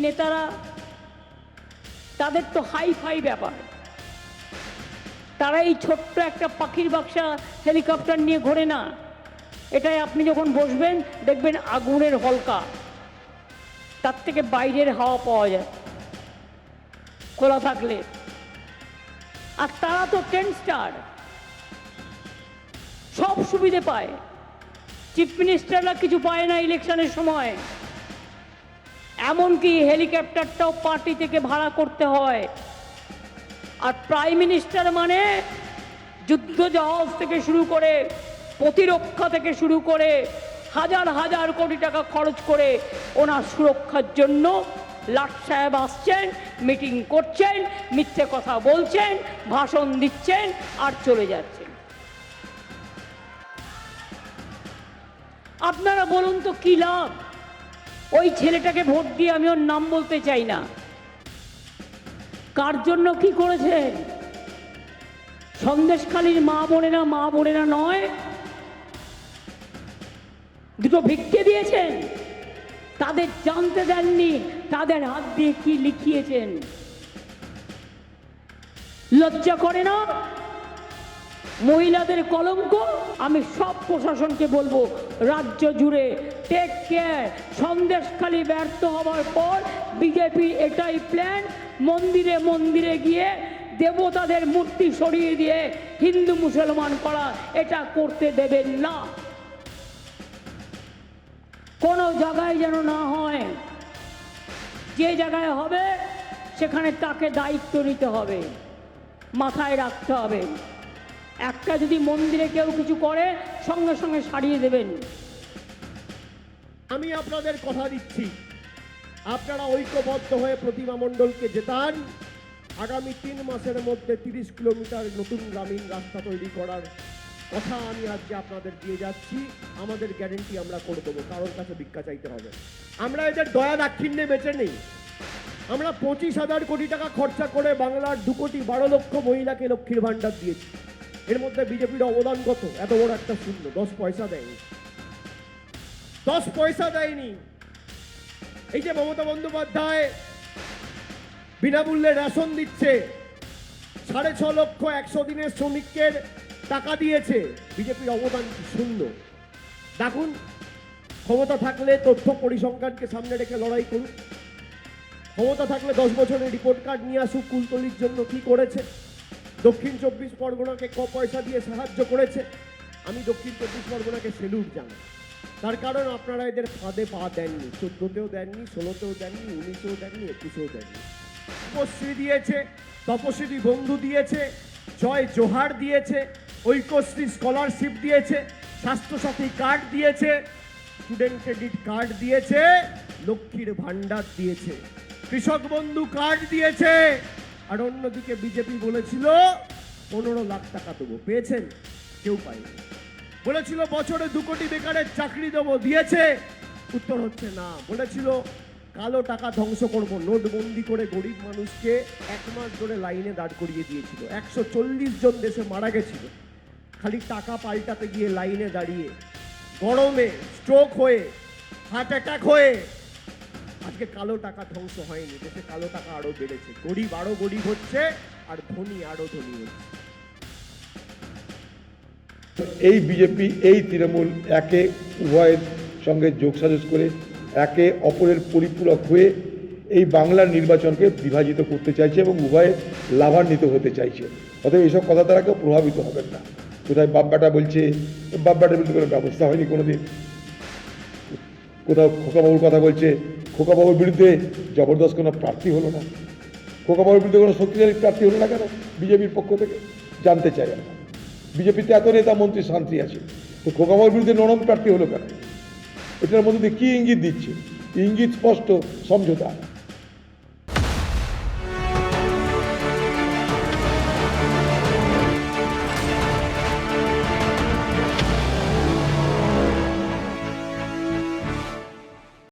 নেতারা তাদের তো হাই ফাই ব্যাপার, তারা এই ছোট্ট একটা পাখির বাক্সা হেলিকপ্টার নিয়ে ঘোরে না। এটাই আপনি যখন বসবেন দেখবেন আগুনের হলকা, তার থেকে বাইরের হাওয়া পাওয়া যায় খোলা থাকলে। আর তারা তো 10 স্টার, সব সুবিধে পায়। চিফ মিনিস্টাররা কিছু পায় না ইলেকশনের সময়, এমনকি হেলিকপ্টারটাও পার্টি থেকে ভাড়া করতে হয়। আর প্রাইম মিনিস্টার মানে যুদ্ধ জাহাজ থেকে শুরু করে প্রতিরক্ষা থেকে শুরু করে হাজার হাজার কোটি টাকা খরচ করে ওনার সুরক্ষার জন্য লাট সাহেব আসছেন, মিটিং করছেন, মিথ্যে কথা বলছেন, ভাষণ দিচ্ছেন আর চলে যাচ্ছেন। আপনারা বলুন তো কি লাভ? ওই ছেলেটাকে ভোট দিয়ে আমি ওর নাম বলতে চাই না, কার জন্য কি করেছেন? সন্দেশখালীর মা বোনেরা নয়, দুটো ভিক্ষে দিয়েছেন, তাদের জানতে দেননি তাদের হাত দিয়ে কি লিখিয়েছেন। লজ্জা করে না? মহিলাদের কলঙ্ক। আমি সব প্রশাসনকে বলবো রাজ্য জুড়ে টেক কেয়ার। সন্দেশখালী ব্যর্থ হওয়ার পর বিজেপির এটাই প্ল্যান, মন্দিরে মন্দিরে গিয়ে দেবতাদের মূর্তি সরিয়ে দিয়ে হিন্দু মুসলমান করা। এটা করতে দেবেন না, কোনো জায়গায় যেন না হয়। যে জায়গায় হবে সেখানে তাকে দায়িত্ব নিতে হবে, মাথায় রাখতে হবে। একটা যদি মন্দিরে কেউ কিছু করে সঙ্গে সঙ্গে সারিয়ে দেবেন। আমি আপনাদের কথা দিচ্ছি, আপনারা ঐক্যবদ্ধ হয়ে প্রতিমা মণ্ডলকে জেতান। আগামী 3 মাসের মধ্যে 30 কিলোমিটার নতুন গ্রামীণ রাস্তা তৈরি করার কথা আমি আজকে আপনাদের দিয়ে যাচ্ছি। আমাদের গ্যারেন্টি আমরা করে দেবো, কারোর কাছে ভিক্ষা চাইতে হবে। আমরা এদের দয়া দাক্ষিণ্যে বেঁচে নেই। আমরা 25,000 কোটি টাকা খরচা করে বাংলার 2,12,00,000 মহিলাকে লক্ষ্মীর ভাণ্ডার দিয়েছি। এর মধ্যে বিজেপির অবদান কত? এত বড় একটা শূন্য, 10 পয়সা দেয়নি, 10 পয়সা দেয়নি। এই যে মমতা বন্দ্যোপাধ্যায় বিনামূল্যে রেশন দিচ্ছে, 6.5 লক্ষ 100 দিনের শ্রমিকদের টাকা দিয়েছে, বিজেপির অবদান শূন্য। দেখুন, ক্ষমতা থাকলে তথ্য পরিসংখ্যানকে সামনে রেখে লড়াই করুন। ক্ষমতা থাকলে 10 বছরের রিপোর্ট কার্ড নিয়ে আসুক কুলতলির জন্য কি করেছে। দক্ষিণ 24 পরগনাকে ক পয়সা দিয়ে সাহায্য করেছে। আমি দক্ষিণ 24 পরগনাকে সেলুট জানাই, তার কারণ আপনারা এদের ফাঁদে পা দেননি। 14তেও দেননি, 16তেও দেননি, 19এও দেননি, 21এও দেননি। তপশ্রী দিয়েছে, তপশ্রী বন্ধু দিয়েছে, জয় জোহার দিয়েছে, ঐক্যশ্রী স্কলারশিপ দিয়েছে, স্বাস্থ্যসাথী কার্ড দিয়েছে, স্টুডেন্ট ক্রেডিট কার্ড দিয়েছে, লক্ষ্মীর ভাণ্ডার দিয়েছে, কৃষক বন্ধু কার্ড দিয়েছে। আর অন্যদিকে বিজেপি বলেছিল 15 লাখ টাকা দেবো, পেয়েছেন? কেউ পায়নি। বলেছিল বছরে 2 কোটি বেকারের চাকরি দেবো, দিয়েছে? উত্তর হচ্ছে না। বলেছিল কালো টাকা ধ্বংস করব, নোটবন্দি করে গরিব মানুষকে 1 মাস ধরে লাইনে দাঁড় করিয়ে দিয়েছিল। 140 জন দেশে মারা গেছিল খালি টাকা পাল্টাতে গিয়ে লাইনে দাঁড়িয়ে, গরমে স্ট্রোক হয়ে, হার্ট অ্যাটাক হয়ে। আজকে কালো টাকা ধ্বংস হয়নি, দেশে কালো টাকা আরো বেড়েছে। গরিব আরো গরিব হচ্ছে আর ধনী আরো ধনী হচ্ছে। এই বিজেপি, এই তৃণমূল একে উভয়ের সঙ্গে যোগসাজশ করে একে অপরের পরিপূরক হয়ে এই বাংলার নির্বাচনকে বিভাজিত করতে চাইছে এবং উভয়ে লাভান্বিত হতে চাইছে। অতএব এইসব কথা দ্বারা কেউ প্রভাবিত হবেন না। কোথায় বাপ বেটা বলছে, বাপ বেটার বিরুদ্ধে কোনো ব্যবস্থা হয়নি কোনোদিন। কোথাও খোকাবাবুর কথা বলছে, খোকাবাবুর বিরুদ্ধে জবরদস্ত কোনো প্রার্থী হলো না। খোকাবাবুর বিরুদ্ধে কোনো শক্তিশালী প্রার্থী হলো না কেন বিজেপির পক্ষ থেকে? জানতে চাই আমরা। বিজেপিতে এত নেতা মন্ত্রী শান্তি আছে, তো খোকাবাবুর বিরুদ্ধে নরম প্রার্থী হলো কেন? এটার মধ্যে দিয়ে কী ইঙ্গিত দিচ্ছে? ইঙ্গিত স্পষ্ট, সমঝোতা।